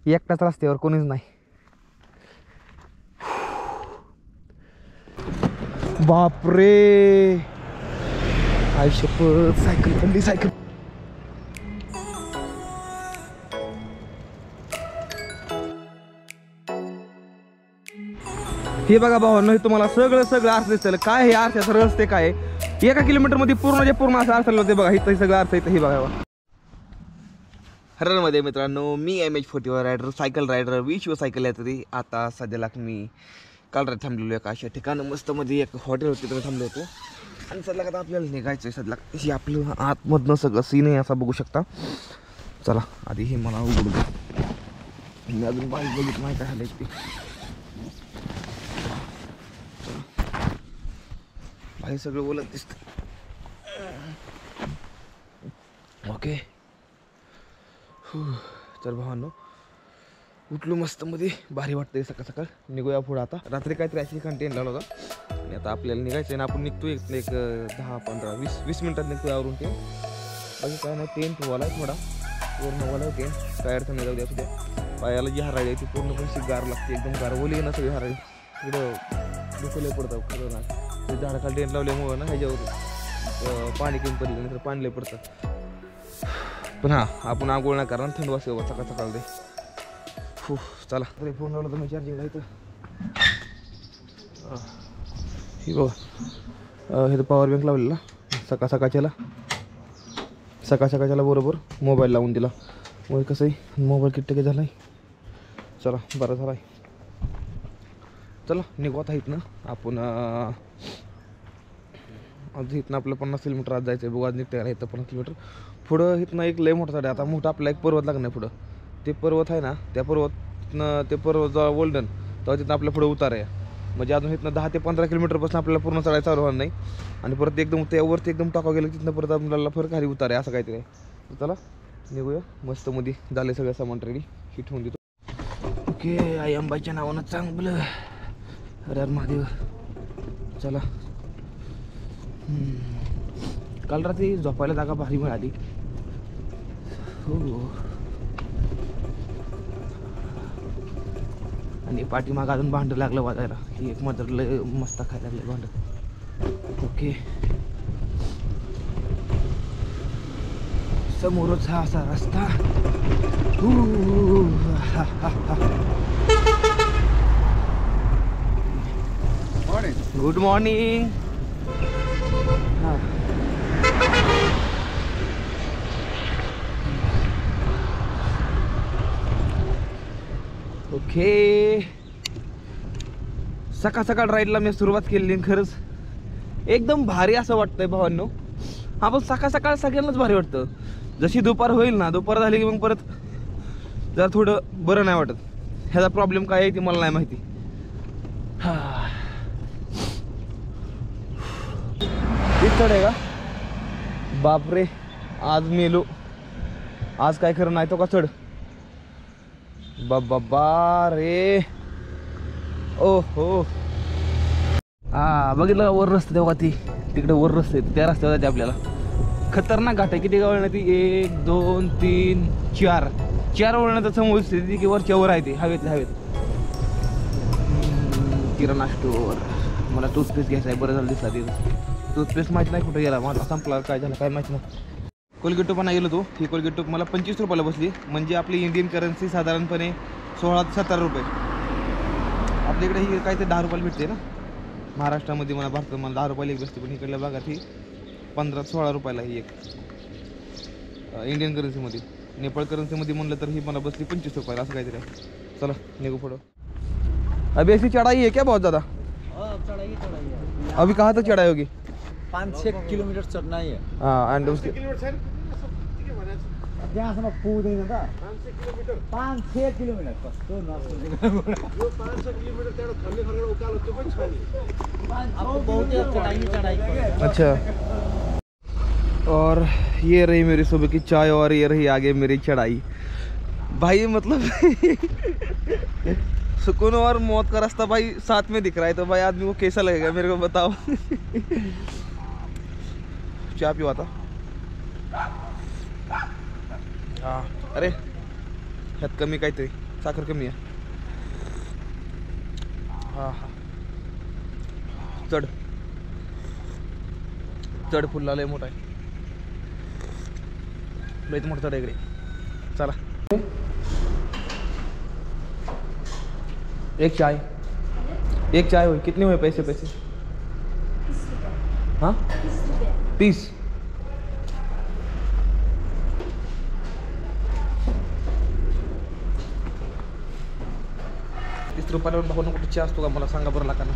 एकटाच रस्त्यावर कोणीच नाही. बापरे आयुष्यपत सायकल पडली सायकल. हे बघा भावांनो, हे तुम्हाला सगळं अर्थ दिसतं. काय हे आरशाचं रस्ते काय 1 किलोमीटर मध्ये पूर्ण असं अर्थ होते बघा. इथं सगळं अर्थ इथं हे बघा. हररमध्ये मित्रांनो, मी MH40 रायडर, सायकल रायडर, विश्व सायकल यात्री. आता सध्याला मी काल रात्री थांबलेलो एका अशा ठिकाणं मस्त मध्ये एक हॉटेल होते तिथे थांबलो होतो. आणि सध्या आता आपल्याला निघायचं आहे. सध्या हे आपलं आतमधनं सगळं सीन आहे असं बघू शकता. चला आधी हे मला उघडू द्या. मी अजून बाहेर बघितलं नाही काय झालं ते. बाहेर सगळं बोलत दिसतं. ओके तर भावांनो, उठलो मस्त मध्ये, भारी वाटतंय सकाळ सकाळ. निघूया पुढं आता. रात्री काहीतरी अशी कंटेन लावला होता आणि आता आपल्याला निघायचं आहे ना. आपण निघतो एक 10-15-20 मिनिटात निघतो आवरून. ते बाकी काय नाही. टेंट वाला आहे थोडा पूर्ण वाला टेंट, काय अडचण नाही. जाऊ द्या सुद्धा. पायाला जी हराळी आहे ती पूर्णपणे गार लागते, एकदम गार ओली ना सगळी हराळी. तिकडं दुखले पडतं खरं ना. ते झाडाखाली टेंट लावल्यामुळं ना ह्याच्यावर पाणी कमी पडलं नाही तर पाणी लय पडतं. पण हां, आपण आंघोळ नाही करणार, थंड वाजते बाबा सकाळ सकाळ दे. चला तरी फोन लावला तर मी चार्जिंगला इथं. ही बघा, हे तर पॉवर बँक लावलेला सकाळच्याला बरोबर मोबाईल लावून दिला. मग कसं आहे, मोबाईल किती टक्के झाला आहे. चला बरं झाला आहे. चला निघू आता इथनं आपण. आज इथनं आपलं 50 किलोमीटर आज जायचं आहे. बघू आज निघते इथं 50 किलोमीटर. पुढं इथनं एक लय मोठा आहे. आता मोठा आपला एक पर्वत लागणार पुढं. ते पर्वत आहे ना, त्या पर्वतनं ते पर्वत जेव्हा गोल्डन तेव्हा तिथनं आपल्या पुढं उतार आहे. म्हणजे अजून इथनं 10 ते 15 किलोमीटरपासून आपल्याला पूर्ण चढायला चालू होणार नाही. आणि परत एकदम त्यावरती एकदम टाकावं गेलं तिथनं परत आपल्याला फरक खाली उतार आहे असं काहीतरी आहे. चला निघूया मस्त मध्ये. झाले सगळं सामान रेडी, ही ठेवून देतो. ओके, आई अंबाईच्या नावानं चांगलं. अरे महादेव. चला काल रात्री झोपायला जागा भारी मिळाली. हो, आणि पाठीमाग अजून भांडं लागलं वाजायला. ही एक मात्र लय मस्त खायला लागले भांडं. ओके, समोरच हा असा रस्ता. Good morning. ओके, सकाळ सकाळ राईडला मी सुरुवात केली. खरंच एकदम भारी असं वाटतंय भावांनो. हा पण सकाळ सकाळ सगळ्यांनाच भारी वाटतं. जशी दुपार होईल ना, दुपार झाली की मग परत जरा थोडं बरं नाही वाटत. ह्याचा प्रॉब्लेम काय आहे ते मला नाही माहिती. चढ आहे का बापरे, आज मेलो. आज काय खरं नाही तो का चढ. बाबा रे. ओ हो, हा बघितलं वर रस्ते तेव्हा ती तिकडे वर रस्ते त्या रस्त्यावर जाते आपल्याला. खतरनाक घाट आहे. किती वळणं ती 1 2 3 4 वळणाचा समोर स्थिती की वरच्या वर आहे. ते हवेत किराणा स्टोअर. मला टूथपेस्ट घ्यायचा आहे. बरं झालं दिसला तिथं. टूथपेस्ट माहिती नाही कुठे गेला, मला संपला काय झालं काय माहिती नाही. कोलगेट टूप नाही गेलो तो. ही कोलगेट टूप मला 25 रुपयाला बसली. म्हणजे आपली इंडियन करन्सी साधारणपणे 16 ते 17 रुपये. आपल्या इकडे ही काय ते 10 रुपयाला भेटते ना महाराष्ट्रामध्ये. मला भारतात मला 10 रुपयाला एक बसते. पण इकडल्या भागात ही 15-16 रुपयाला ही एक इंडियन करन्सीमध्ये. नेपाळ करन्सीमध्ये म्हणलं तर ही मला बसली 25 रुपयाला असं काहीतरी आहे. चला निघू पुढं. अभी ऐसी चढ़ाई है क्या बहुत ज़्यादा? चढ़ाई है। अभी कहाँ तक चढ़ाई होगी? 5-6 किलोमीटर चढ़ना ही है। हाँ एंड उसके जहाँ से मैं पूछ नहीं था 5-6 किलोमीटर बस तो ना 5-6 किलोमीटर तेरा खल्ले खल्ले उकाल तो पण छान आहे. आपको बहुत चढ़ाई. अच्छा, और ये रही मेरी सुबह की चाय और ये रही आगे मेरी चढ़ाई. भाई मतलब सुकून और मौत का रास्ता भाई साथ में दिख रहा है. तो भाई आदमी को कैसा लगेगा मेरे को बताओ. चाय पियो आता. हाँ अरे ह्यात कमी काहीतरी साखर कमी आहे. हा हा चढ चढ फुलला लय मोठा आहे. लयच मोठा चढ इकडे. चला एक चाय हो. कितने हुए पैसे? हाँ 30. 30 रुपयाला भाऊ कुठे चहा असतो का मला सांगा बरं लागा ना.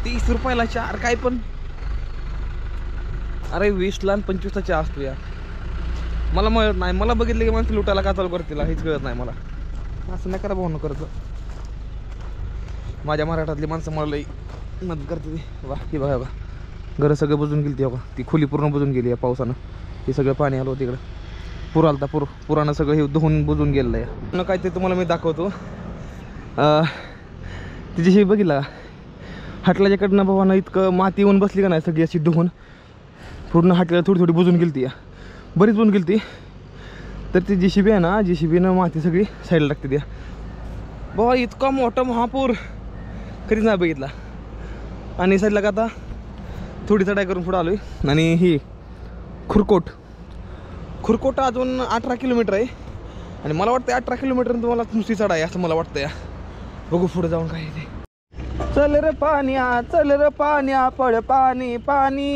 30 रुपयाला चहा काय पण. अरे 20ला आणि 25ला चहा असतो या. मला मिळत नाही. मला बघितलं की माणसं लुटायला का चालू करतील हेच कळत नाही मला. असं नाही करा भाऊ न करत. माझ्या मराठातली माणसं मला लई मदत करते ती. वा ही बघा बघा घरं सगळं बुजून गेली ती. बघा ती खोली पूर्ण बुजून गेली या पावसानं. हे सगळं पाणी आलं होतं इकडं. पूर आलता पुरानं सगळं हे धुवून बुजून गेलेलं आहे. न काय ते तुम्हाला मी दाखवतो. तिच्याशी बघितला का हाटल्याच्याकडनं भावानं इतकं माती येऊन बसली का नाही सगळी अशी धुवून पूर्ण हाटल्याला थोडी थोडी बुजून गेली ती. बरीच बुजून गेली ती. तर ती JCB आहे ना JCBनं माती सगळी साईडला टाकते त्या. बाबा इतका मोठा महापूर कधीच नाही बघितला. आणि साईडला का आता थोडी चढाई करून पुढं आलोय. आणि ही खुरकोट अजून 18 किलोमीटर आहे. आणि मला वाटतं 18 किलोमीटर तुम्हाला नुसती चढ आहे असं मला वाटतं या. बघू पुढे जाऊन काय ते. चल रे पाण्या पड पाणी पाणी.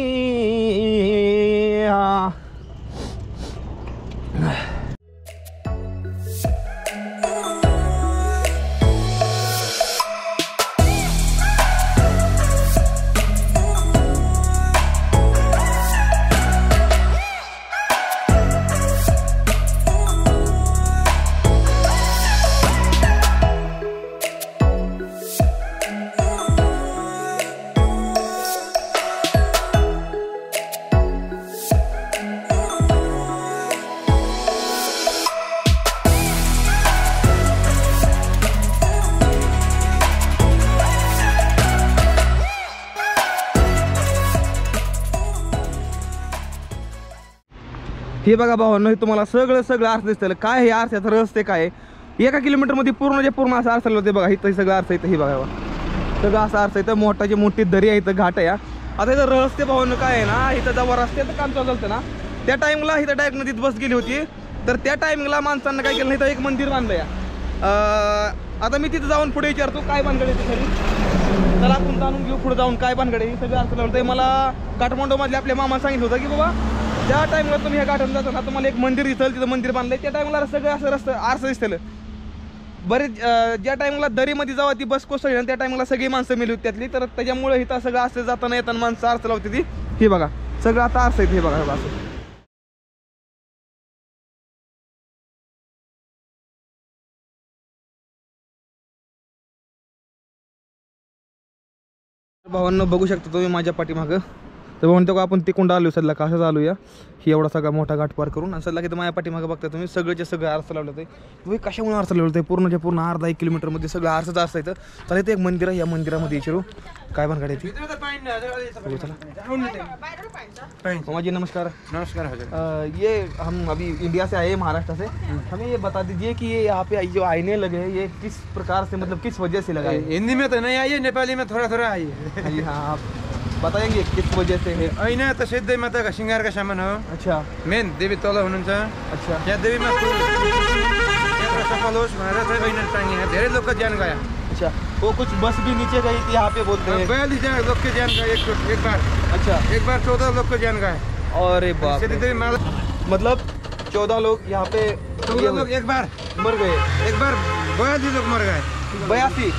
हे बघा भावांनो हे तुम्हाला सगळं आरसा दिसतं. काय हे आरशाचं रस्ते काय 1 किलोमीटरमध्ये पूर्ण असं आरसा होते बघा. इथं सगळं आरसा इथं. हे बघा सगळं असं आरसा इथं. मोठी दरी आहे इथं. घाट आहे. आता इथं रस्ते भावांनो काय आहे ना इथं जेव्हा रस्त्याचं काम चालू झालं ना त्या टाइमला इथं डायरेक्ट नदीत बस गेली होती. तर त्या टायमिंगला माणसांना काय केलं इथं एक मंदिर बांधलं या. आता मी तिथं जाऊन पुढे विचारतो काय भानगड आहे खरी. चला आपण जाणून घेऊ पुढे जाऊन काय भानगड आहे. सगळं आरसा लावलं. मला काठमांडूमधल्या आपल्या मामा सांगितलं होतं की बाबा ज्या टाइमला तुम्ही ह्या घाटात जाता ना तुम्हाला एक मंदिर दिसेल. तिथं मंदिर बांधलंय. त्या टाइमला सगळं असं रस्ता आरसा दिसतं. बरेच ज्या टाइमला दरीमध्ये जेव्हा ती बस कोसळली ना त्या टाइमला सगळी माणसं मेली होती त्यातली. तर त्याच्यामुळे इथं सगळं असं जाताना येताना माणसं आरसा लावते ती. हे बघा सगळं आता आरसा येते. हे बघा असं भावांना बघू शकता तुम्ही माझ्या पाठीमागं. तर म्हणतो का आपण तिकडून आलो सध्या कसं चालू या ही एवढा सगळा मोठा घाट पार करून. आणि सध्या की माझ्या पाठीमागं बघता तुम्ही सगळं आरसा लावलं आहे. तुम्ही कशामुळे आरसा लावलं आहे पूर्णच्या पूर्ण अर्धा 1 किलोमीटरमध्ये सगळं आरसाच आरसा येतं. तर इथे एक मंदिर आहे. या मंदिरामध्ये विचारू काय भानगड आहे ती. मामा जी नमस्कार. ये हम अभी इंडिया से आए महाराष्ट्र से. हमें ये बता दीजिए कि ये यहाँ पे जो आईने लगे हैं ये किस प्रकार से मतलब किस वजह से लगाए. हिंदी में तो नहीं आई है नेपाली में थोड़ा आई है. हाँ आप बताएंगे किस वजह से है. ऐना त सिद्धै माता का श्रृंगार का सामान हो. अच्छा मेन देवी तल हुनुहुन्छ. अच्छा यहाँ देवीमा सफल होस् भनेर चाहिँ ऐना टाँगी है. धेरै लोगको ज्यान गया. अच्छा वो कुछ बस भी नीचे गई थी यहाँ पे बोलते हैं. 42 लोग के ज्यान गए एक बार. अच्छा एक बार 14 लोग को ज्यान गए. अरे बाप रे. देवी माला मतलब 14 लोग यहाँ पे 14 लोग एक बार मर गए. एक बार 42 लोग मर गए. 42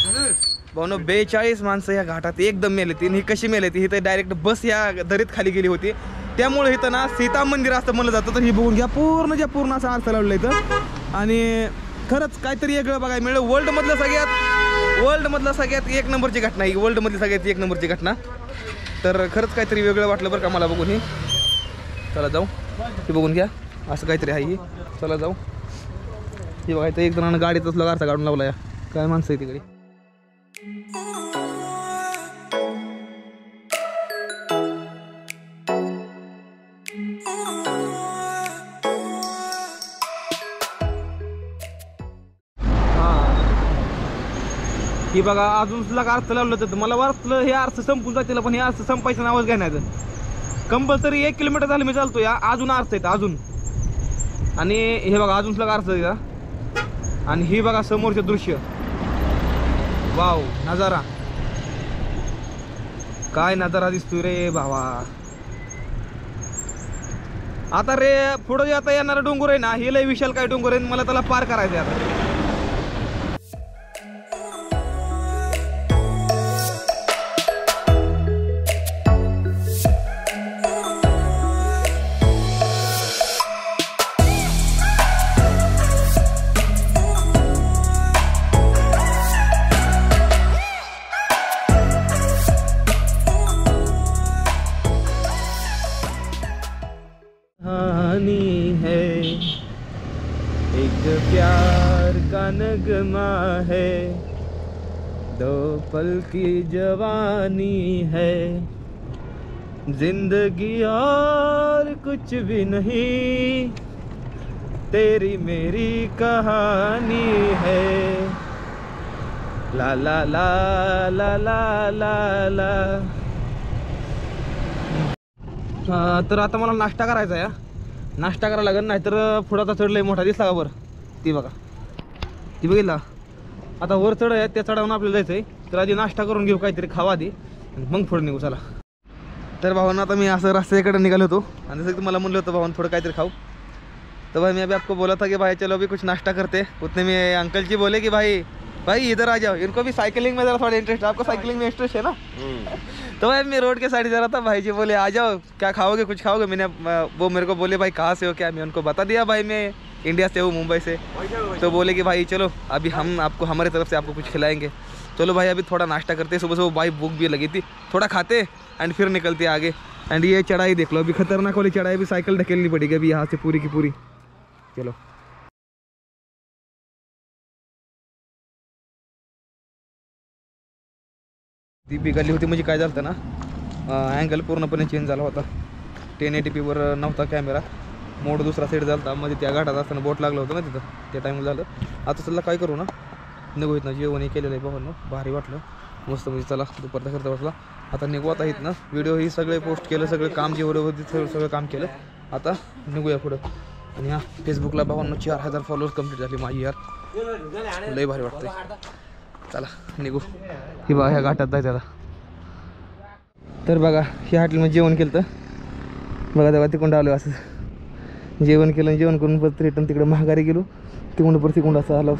हजुर भाऊनो 42 माणसं या घाटात एकदम मेले ती. ही कशी मेले ती इथं डायरेक्ट बस या दरीत खाली गेली होती. त्यामुळे इथं ना सीता मंदिर असं म्हणलं जातं. तर ही बघून घ्या पूर्ण असं आरसा लावलं इथं. आणि खरंच काहीतरी वेगळं बघायला मिळेल. वर्ल्डमधलं सगळ्यात 1 नंबरची घटना ही. वर्ल्डमधली सगळ्यात 1 नंबरची घटना. तर खरंच काहीतरी वेगळं वाटलं बरं का मला बघून ही. चला जाऊ हे बघून घ्या असं काहीतरी आहे ही. चला जाऊ. हे बघा इथं एक जणांना गाडीतच आरसा काढून लावला या. काय माणसं आहे तिकडे. ही बघा अजून सुद्धा अर्थ लावलं तर मला वाटलं हे अर्थ संपून जातील, पण हे अर्थ संपायचं नावच घेण्याचं. कंपल्सरी 1 किलोमीटर झालं मी चालतो या, अजून अर्थ आहेत अजून. आणि हे बघा अजून सुद्धा अर्थ आहे. आणि ही बघा समोरचं दृश्य, वाव नजारा, काय नजारा दिसतोय रे भावा. आता रे पुढं जे आता येणारा डोंगर आहे ना, हे लय विशाल काय डोंगर आहे, मला त्याला पार करायचं आहे आता. है एक प्यार का नगमा है, 2 पल की जवानी है, जिंदगी और कुछ भी नहीं, तेरी मेरी कहानी है. ला ला ला ला ला ला ला. तर आता मला नाश्ता करायचा आहे. नाश्ता करायला लागेल, नाहीतर पुढाचा चढ लय मोठा दिसला का वर, ती बघा, ती बघितला. आता वर चढ आहे, त्या चढावून आपल्याला जायचं आहे. तर आधी नाश्ता करून घेऊ, काहीतरी खावा आधी, मग पुढे निघू. चला. तर भावांना आता मी असं रस्त्याकडे निघालो होतो, आणि जसं तुम्हाला म्हणलं होतं भावान थोडं काहीतरी खाऊ. तो भाई मैं अभी आपको बोला था कि भाई चलो अभी कुछ नाश्ता करते. उतने में अंकल जी बोले कि भाई इधर आ जाओ, इनको भी साइकिलिंग में जरा थोड़ा इंटरेस्ट है. आपको साइकिलिंग में इंटरेस्ट है ना? तो भाई मैं रोड के साइड जा रहा था, भाई जी बोले आ जाओ, क्या खाओगे, कुछ खाओगे. मैंने वो मेरे को बोले भाई कहाँ से हो क्या, मैं उनको बता दिया भाई मैं इंडिया से हूँ, मुंबई से. तो बोले कि भाई चलो अभी हम आपको हमारी तरफ से आपको कुछ खिलाएंगे. चलो भाई अभी थोड़ा नाश्ता करते. सुबह सुबह भाई भूख भी लगी थी, थोड़ा खाते एंड फिर निकलते आगे. एंड ये चढ़ाई देख लो, अभी खतरनाक वाली चढ़ाई, भी साइकिल ढकेलनी पड़ेगी अभी यहाँ से पूरी की पूरी. चलो. ती बिघडली होती म्हणजे काय झालं ना, अँगल पूर्णपणे चेंज झाला होता. 1080p नव्हता कॅमेरा, मोड दुसरा साईड झाला होता. मध्ये त्या घाटात असताना बोट लागलं होतं ना तिथं, त्या टाईमला झालं. आता चला काय करू ना, निघू इथनं. जेवण केलेलं आहे भावांनो, भारी वाटलं मस्त. म्हणजे चला दुपारचा करता बसला. आता निघू आता इथनं. व्हिडिओ ही सगळे पोस्ट केलं, सगळं काम जेवढं होतं सगळं काम केलं. आता निघूया पुढं. आणि हा फेसबुकला भावांनो 4000 फॉलोअर्स कंप्लीट झाली माझी यार, लय भारी वाटतंय. चला निघू. ही बघा ह्या घाटात जायचं आता. तर बघा ह्या हॉटेलमध्ये जेवण केलं तर बघा, तेव्हा तिकडून आलो असं जेवण केलं. जेवण करून परत रिटर्न तिकडे महागारी गेलो, तिकडून परत तिकडून असं आलो.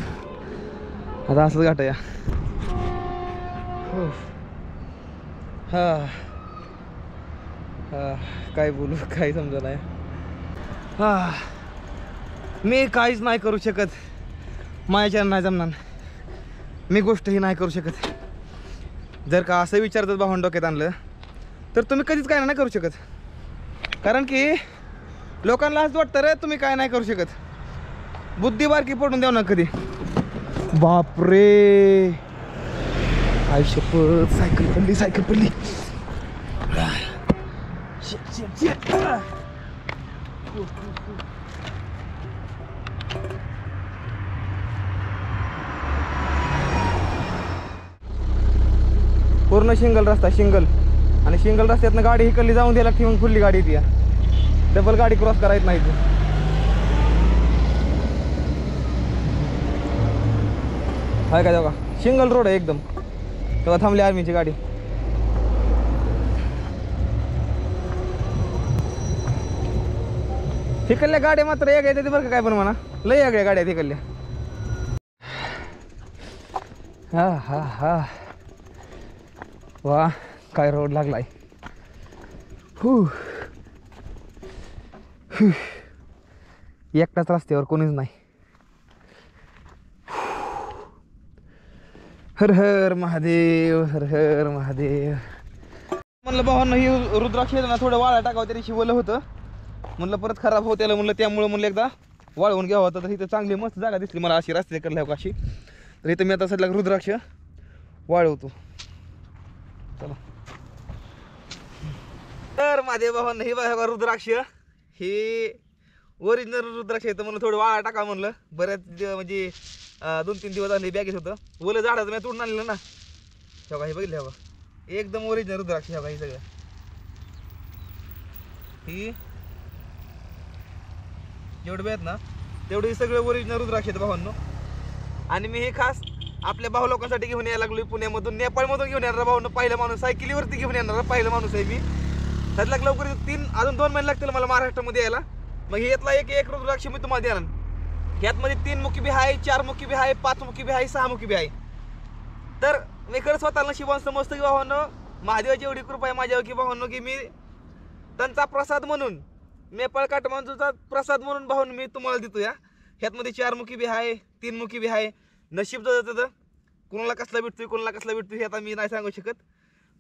आता असंच घाट या. हा हा काय बोलू, काय समजा नाही. हा मी काहीच नाही करू शकत, माझ्याच्या नाही जमणार, मी गोष्टही नाही करू शकत. जर का असं विचारतात भावंड डोक्यात आणलं तर तुम्ही कधीच काय नाही करू शकत. कारण की लोकांना असं वाटतं रे तुम्ही काय नाही करू शकत, बुद्धी बारकी पडून द्याव ना कधी. बापरे आयुष्यपत सायकल पडली. पूर्ण सिंगल रस्ता, सिंगल. आणि सिंगल रस्त्यातनं गाडी इकडली जाऊन द्यायला लागते, मग फुडली गाडी येते. डबल गाडी क्रॉस करायच नाही. हाय का तेव्हा सिंगल रोड आहे एकदम. तेव्हा थांबली आर्मीची गाडी. तिकडल्या गाड्या मात्र एक येते बरं का, काय पण म्हणा लय वेगळ्या गाड्या तिकडल्या. हा हा हा वा काय रोड लागलाय. एकटाच रस्त्यावर कोणीच नाही. हर हर महादेव, हर हर महादेव. म्हणलं भावांना ही रुद्राक्ष ना थोडं वाळा टाकावं, तरी शिवलं होतं. म्हणलं परत खराब होत त्याला, म्हणलं त्यामुळं म्हणलं एकदा वाळवून घ्यावं होतं. तर इथं चांगली मस्त जागा दिसली मला अशी रस्त्याकडल्या अशी. तर इथं मी आता सध्या रुद्राक्ष वाळवतो. चला. तर महादेव भावांना ही बघा रुद्राक्ष, ही ओरिजिनल रुद्राक्ष येतं. म्हणलं थोडं वाळा टाका म्हणलं, बऱ्याच म्हणजे 2-3 दिवस झाले बॅगेत होतं. ओलं झाडाचं मी तोडून आणलेलं ना. हे बघा, हे बघितलं बघा, एकदम ओरिजिनल रुद्राक्ष. हे बघा, ही सगळं ही जेवढे बी आहेत ना तेवढे सगळे ओरिजिनल रुद्राक्ष आहेत भावांनो. आणि मी हे खास आपल्या भाऊ लोकांसाठी घेऊन यायला लागलो पुण्यामधून, नेपाळमधून घेऊन येणार भावांनो. पहिला माणूस सायकलीवरती घेऊन येणार पहिला माणूस आहे मी. त्यातला लवकर अजून 2 महिने लागतील मला महाराष्ट्रामध्ये यायला. मग यातला एक रुद्राक्ष मी तुम्हाला देणार. यातमध्ये 3 मुखी बी आहे, 4 मुखी बी आहे, 5 मुखी बी आहे, 6 मुखी बी आहे. तर मी खरं स्वतःला नशिबान समजतो की भावांनो, महादेवाची एवढी कृपा आहे माझ्यावर की भावांनो, की मी त्यांचा प्रसाद म्हणून, नेपाळ काठमांडूचा प्रसाद म्हणून भाऊन मी तुम्हाला देतो. ह्यातमध्ये 4 मुखी बी आहे, 3 मुखी बी आहे. नशीब जर कोणाला कसला भेटतोय, कोणाला कसला भेटतोय हे आता मी नाही सांगू शकत.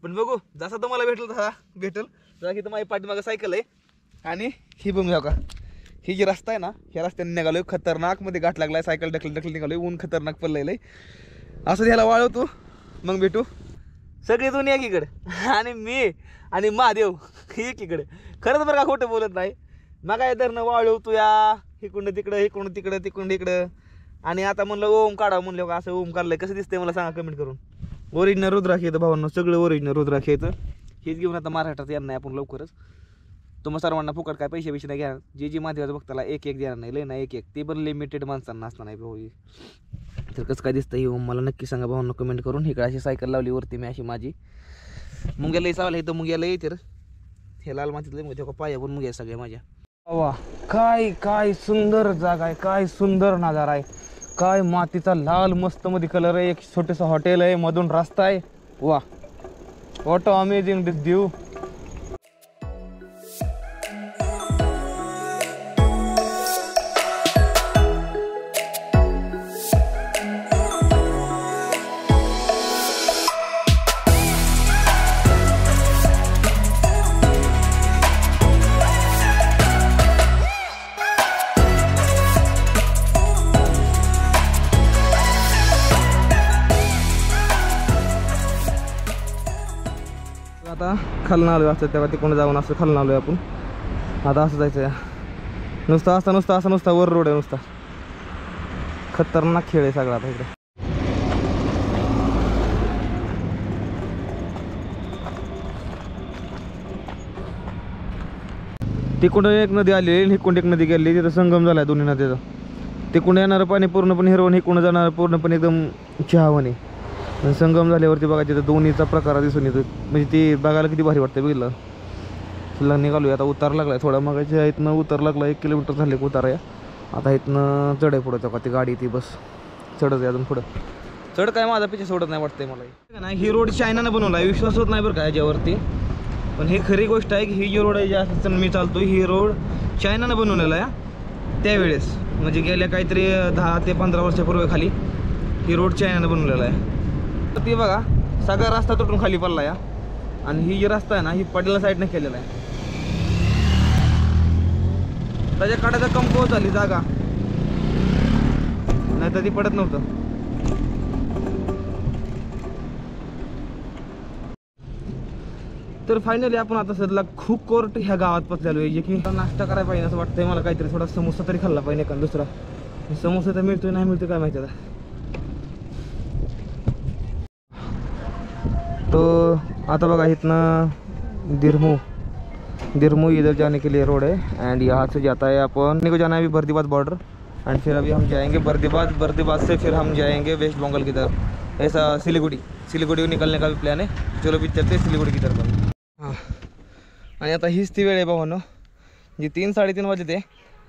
पण बघू, जसा तुम्हाला भेटेल तसा भेटेल. जरा की माझी पाठीमागं सायकल आहे. आणि ही बघू का, ही जी रस्ता आहे ना, ह्या रस्त्याने निघालोय. खतरनाक मध्ये गाठ लागलाय, सायकल ढकल निघालोय. ऊन खतरनाक पडलेलं आहे. असं ह्याला वाळवतो, मग भेटू. सगळे दोन्ही एकीकडे आणि मी आणि महादेव एकीकडे. खरंच बरं का, खोटं बोलत नाही. मग काय धरणं वाळवतो या, इकडून तिकडं, इकडून तिकडं, तिकडून इकडं. आणि आता म्हणलं ओम काढावं, म्हणलं का असं ओम काढलंय. कसं दिसतंय मला सांगा कमेंट करून. ओरिजिनल रुद्राक्ष येतं भावांनो, सगळं ओरिजिनल रुद्राक्ष येतं. हेच घेऊन आता महाराष्ट्रात येणार नाही आपण लवकरच. तुम्हाला सर्वांना फुकट काय पैसे नाही घ्या. जे महादेवाचं बघताला एक देणार नाही, लय नाही एक. ते पण लिमिटेड माणसांना असणार नाही भाऊ. तर कसं काय दिसतं हे ओम मला नक्की सांगा भावांना कमेंट करून. इकडे अशी सायकल लावली वरती मी, अशी माझी मुंग्याला चावला इथं. मुंग्याला येते हे लाल मातीतलं मुंग्या, पाया पण मुंग्या सगळ्या माझ्या. वा, काय सुंदर जागा आहे, काय सुंदर नजारा आहे. काय मातीचा लाल मस्त मध्ये कलर आहे. एक छोटंसं हॉटेल आहे, मधून रस्ता आहे. वा, व्हॉट अमेझिंग दिस व्ह्यू. आता खालून आलो असतं तेव्हा तिकडून जाऊन असं खालून आलोय आपण. आता असं जायचं नुसता वर रोड आहे नुसता. खतरनाक खेळ आहे सगळा आता इकडे. तिकडून एक नदी आली, इकडून एक नदी गेली, तिथं संगम झालाय दोन्ही नदीचा. तिकडून येणारं पाणी पूर्णपणे हिरवण, इकडून जाणारं पूर्णपणे एकदम चहावणी. संगम झाल्यावरती बघा तिथं दोन्हीचा प्रकार दिसून येतो. म्हणजे ते बघायला किती भारी वाटतं बघितलं. तुला निघालो आता, उतार लागलाय थोडा. मग इथनं उतार लागला, 1 किलोमीटर झाले उतार आहे. आता इथनं चढ आहे पुढं का ती गाडी, ती बस चढत आहे अजून पुढं. चढ काय माझा पिछे सोडत नाही वाटतंय मला. नाही, ही रोड चायनानं बनवला आहे, विश्वास होत नाही बरं का याच्यावरती. पण ही खरी गोष्ट आहे की ही जी रोड आहे जास्त मी चालतो, ही रोड चायनानं बनवलेला आहे त्यावेळेस. म्हणजे गेल्या काहीतरी 10 ते 15 वर्षापूर्वी खाली ही रोड चायनानं बनवलेला आहे. तर ती बघा सगळा रस्ता तुटून खाली पडला या. आणि ही जी रस्ता आहे ना, ही पडलेल्या साईडने केलेला आहे. त्याच्या कडाचा कंपाऊंड झाली जागा, नाही तर ती पडत नव्हतं. तर फायनली आपण आता सध्या खूप कोर्ट ह्या गावात पोचलेलो आहे. जे की नाश्ता करायला पाहिजे असं वाटतंय मला. काहीतरी थोडा समोसा तरी खाल्ला पाहिजे एखादा दुसरा. समोसा तर मिळतोय नाही मिळतोय काय माहिती आता. तो आता बघा इतना दिरमू इधर जाने के लिए रोड है. एंड यहाँ से जाता है अपन को जाना है अभी बर्दीबाद बॉर्डर. एंड फिर अभी हम जाएंगे बर्दीबाद से फिर हम जाएंगे वेस्ट बंगाल की तरफ. ऐसा सिलीगुड़ी को निकलने का भी प्लान है. चलो भी चलते सिलीगुड़ी की तरफ. हां, आणि आता हीच ती वेळ आहे भावांनो जी 3-3:30 वाजले ते.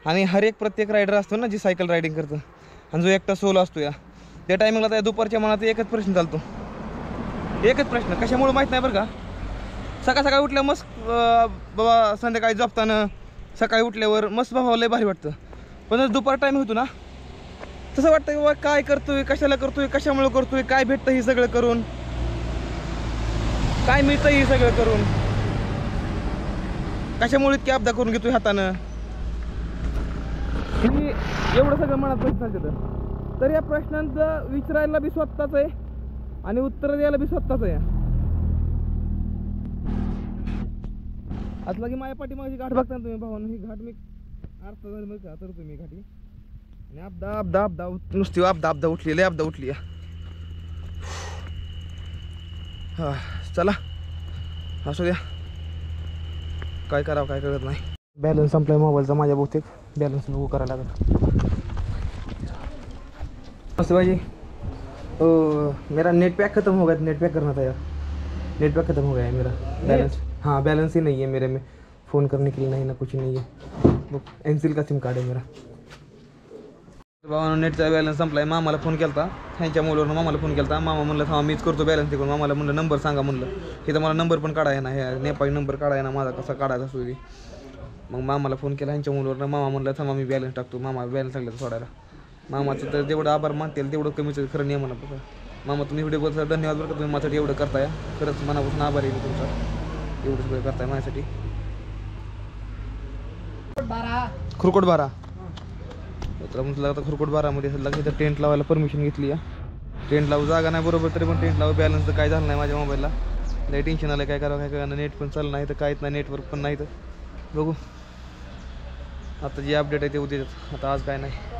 आणि हर एक प्रत्येक रायडर असतो ना जी सायकल रायडिंग करतो, आणि जो एकटा सोलो असतो या, त्या टायमिंगला त्या दुपारच्या मनात एकच प्रश्न चालतो. एकच प्रश्न, कशामुळे माहीत नाही बरं का. सकाळी उठल्या मस्त बाबा, संध्याकाळी झोपताना सकाळी उठल्यावर मस्त बाबा लय भारी वाटतं. पण दुपार टाईम होतो ना, तसं वाटतं की बाबा काय करतोय, कशाला करतोय, कशामुळे करतोय, काय भेटतं हे सगळं करून, काय मिळतं हे सगळं करून, कशामुळे इतकी अपदा करून घेतोय हातानं. हे एवढं सगळं मनात प्रश्न असतात. तर या प्रश्नांचं विचारायला बी स्वतःच आहे आणि उत्तर द्यायला बी स्वतःच आहे. असला की माझ्या पाठीमागची घाट बघता तुम्ही भावानं. ही घाट मी अर्थ झाली बरं का, तर तुम्ही घाटी आणि अपदा नुसती अपदा उठली अपदा उठली. हा चला असू द्या, काय करावं काय कळत नाही. बॅलन्स संपलाय मोबाईलचा माझ्या, बहुतेक बॅलन्स बघू करायला लागत. मस्त भाई मेरा नेट पैक खत्म हो गया, नेट पैक करना था यार, नेट पैक खत्म हो गया है मेरा. बैलेंस हाँ बैलेंस ही नहीं है मेरे में, फ़ोन करने के लिए नहीं ना कुछ नहीं है. वो एनसील का सिम कार्ड है मेरा. बाबा नेटचा बॅलन्स संपलाय. मामाला फोन केला, ह्यांच्या मोबाईलवरून मामाला फोन केला. मामा म्हणलं हा मीच करतो बॅलन्स तिकडून. मामाला म्हणलं नंबर सांगा म्हणलं, हे तर मला नंबर पण काढाय ना, ह्या नेपाळी नंबर काढाय ना माझा, कसा काढायचा असतो ते. मग मामाला फोन केला ह्यांच्या मोबाईलवरून. मामा म्हणलं थांबा मी बॅलन्स टाकतो. मामा बॅलन्स टाकलं सोडायला. मामाचं तर जेवढं आभार मानतील तेवढं कमीच खरं नाही म्हणा. बघा मामा तुम्ही व्हिडिओबद्दल धन्यवाद बरं का, तुम्ही माझ्यासाठी एवढं करताय. खरंच मनापासून आभार आहे तुमचा, एवढं सगळं करताय माझ्यासाठी. खुरकोट बारा तर म्हटलं आता खुरकोट बारामध्ये लागली तर टेंट लावायला परमिशन घेतली आहे. टेंट लावू जागा नाही बरोबर, तरी पण टेंट लावू. बॅलन्स तर काय झालं नाही माझ्या मोबाईलला, लई टेन्शन आलं काय करावं काय करावं. नेट पण चाललं नाही तर काहीच नाही, नेटवर्क पण नाही. तर बघू आता जे अपडेट आहे ते उद्या. आता आज काय नाही.